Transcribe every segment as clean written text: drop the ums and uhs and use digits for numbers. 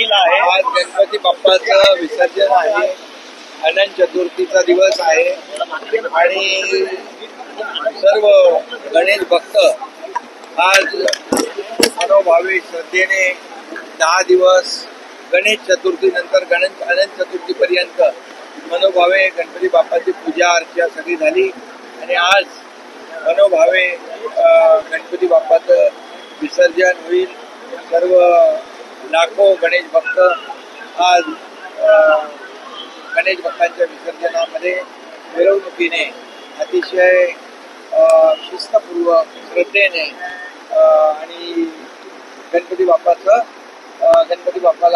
देखील आहे। आज गणपती बाप्पाचं विसर्जन आहे, अनंत चतुर्थीचा दिवस आहे आणि सर्व गणेश भक्त आज मनोभावे श्रद्धेने 10 दिवस गणेश चतुर्थीनंतर अनंत चतुर्थीपर्यंत मनोभावे गणपती बाप्पाची पूजा अर्चा सगळी झाली आणि आज मनोभावे गणपती बाप्पाचं विसर्जन होईल। सर्व लाखो गणेश भक्त आज गणेश भक्तांच्या विसर्जनामध्ये मिरवणुकीने अतिशय शिस्तपूर्वक श्रद्धेने आणि गणपती बाप्पाला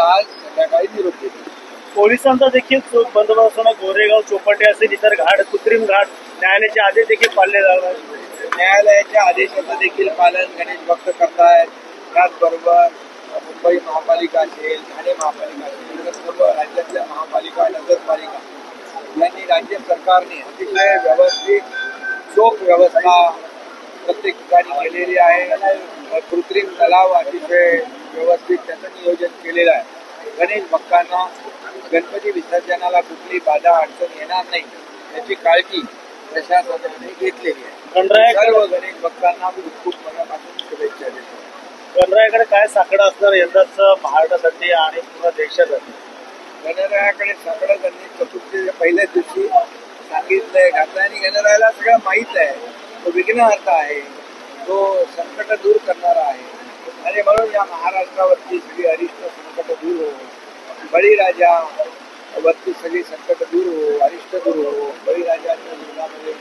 आज संध्याकाळी निरोप देतो। पोलिसांचा देखील चोख बंदोबस्त गोरेगाव चौपाटी असेल इतर घाट कृत्रिम घाट न्यायालयाचे आदेश देखील पाळले जातात। न्यायालयाच्या आदेशाचं देखील पालन गणेश भक्त करतायत। त्याचबरोबर मुंबई महापालिका असेल, ठाणे महापालिका असेल, सर्व राज्यातल्या महापालिका नगरपालिका यांनी राज्य सरकारने अतिशय व्यवस्थित चोख व्यवस्था प्रत्येक ठिकाणी केलेली आहे। कृत्रिम तलाव अतिशय व्यवस्थित त्याचं नियोजन केलेलं आहे। गणेश भक्तांना गणपती विसर्जनाला कुठली बाधा अडचण येणार नाही याची काळजी प्रशासनाने घेतलेली आहे। सर्व गणेश भक्तांना खूप मनापासून शुभेच्छा देतो। गणरायाकडे काय साकडं असणार यंदाच महाराष्ट्रासाठी आणि पूर्ण देशासाठी? गणरायाकडे साकडं गणेश चतुर्थीच्या पहिल्याच दिवशी सांगितलंय घातलं आणि गणरायाला सगळं माहीत आहे। तो विघ्नहर्ता आहे, तो संकट दूर करणारा आहे आणि म्हणून या महाराष्ट्रावरची सगळी अरिष्ट संकट दूर हो, बळीराजा वरती सगळी संकट दूर हो, अरिष्ट दूर हो, बळीराजाच्या जीवनामध्ये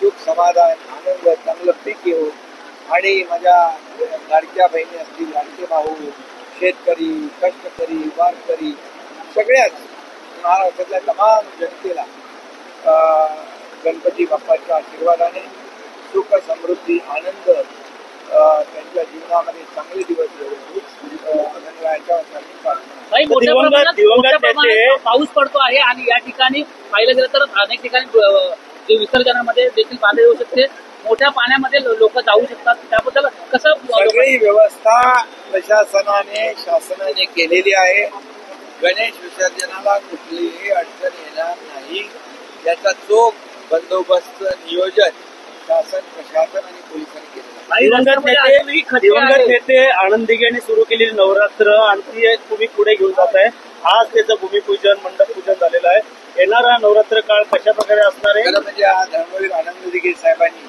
सुख समाधान आनंद चांगलं पीक येऊ आणि माझ्या लाडक्या बहिणी असतील, लाडके भाऊ, शेतकरी, कष्टकरी, वारकरी सगळ्याच महाराष्ट्रातल्या तमाम जनतेला गणपती बाप्पाच्या आशीर्वादाने सुख समृद्धी आनंद त्यांच्या जीवनामध्ये चांगले दिवस येऊ गणरायाच्या पाऊस पडतो आहे आणि या ठिकाणी पाहिलं गेलं तर अनेक ठिकाणी विसर्जनामध्ये देखील बाधा येऊ शकते। मोठ्या पाण्यामध्ये लोक जाऊ शकतात, त्याबद्दल कसं? सगळी व्यवस्था प्रशासनाने शासनाने केलेली आहे। गणेश विसर्जनाला कुठलीही अडचण येणार नाही याचा चोख बंदोबस्त नियोजन शासन प्रशासन आणि पोलिसांनी केलेलं। दिवंगत नेते आनंद दिघे यांनी सुरू केलेली नवरात्र आणखी तुम्ही पुढे घेऊन जात आहे। आज त्याचं भूमिपूजन मंडप पूजन झालेलं आहे। येणारा नवरात्र काळ कशा प्रकारे असणार आहे? म्हणजे आज धर्मवीर आनंद दिघे साहेबांनी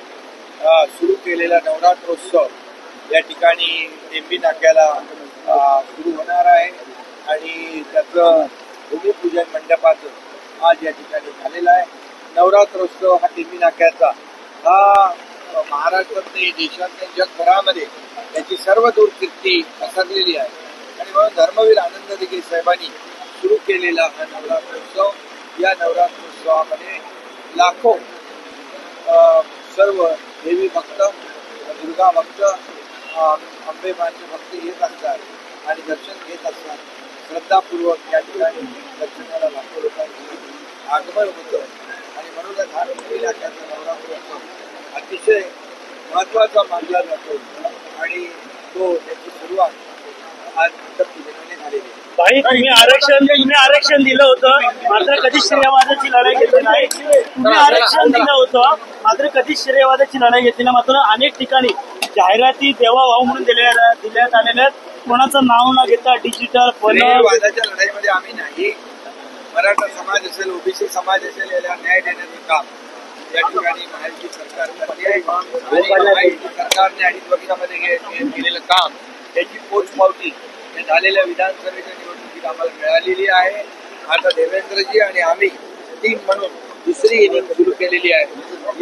सुरू केलेला नवरात्रोत्सव या ठिकाणी टेंबी नाक्याला सुरू होणार आहे आणि त्याचं भूमिपूजन मंडपाचं आज या ठिकाणी झालेलं आहे। नवरात्रोत्सव हा टेंबी नाक्याचा हा महाराष्ट्रात नाही देशात नाही जगभरामध्ये याची सर्व दूर कीर्ती पसरलेली आहे आणि म्हणून धर्मवीर आनंद दिघे साहेबांनी सुरू केलेला हा नवरात्रोत्सव, या नवरात्रोत्सवामध्ये लाखो सर्व देवी भक्त, दुर्गा भक्त, अंबेमाचे भक्त येत असतात आणि दर्शन घेत असतात। श्रद्धापूर्वक या ठिकाणी दर्शनाला लाखो लोकांचं आगमन होतं आणि म्हणूनच हा इलाक्याचा नवरात्रोत्सव अतिशय महत्वाचा मानला जातो आणि तो त्याची सुरुवात आज मंडपपूजनाने झालेली आहे। भाई तुम्ही आरक्षण दिलं होतं मात्र कधीच श्रेयवादाची लढाई घेतली नाही। तुम्ही आरक्षण दिलं होतं मात्र कधीच श्रेयवादाची लढाई घेतली नाही। मात्र अनेक ठिकाणी जाहिराती देवाभाव म्हणून दिल्यात आलेल्या कोणाचं नाव न घेता डिजिटल श्रेयवादाच्या लढाईमध्ये आम्ही नाही। मराठा समाज असेल, ओबीसी समाज असेल याला न्याय देण्याचं काम या ठिकाणी महायुती सरकारने 2.5 वर्षामध्ये केलेलं काम त्याची पोचपावती झालेल्या विधानसभेच्या निवडणुकीत आम्हाला मिळालेली आहे। आता देवेंद्रजी आणि आम्ही टीम म्हणून दुसरी इनिंग सुरू केलेली आहे।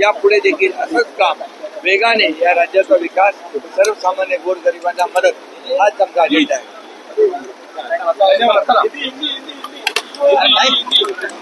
यापुढे देखील असंच काम वेगाने या राज्याचा विकास, सर्वसामान्य गोरगरिबांना मदत हाच आमचा अजेंडा आहे।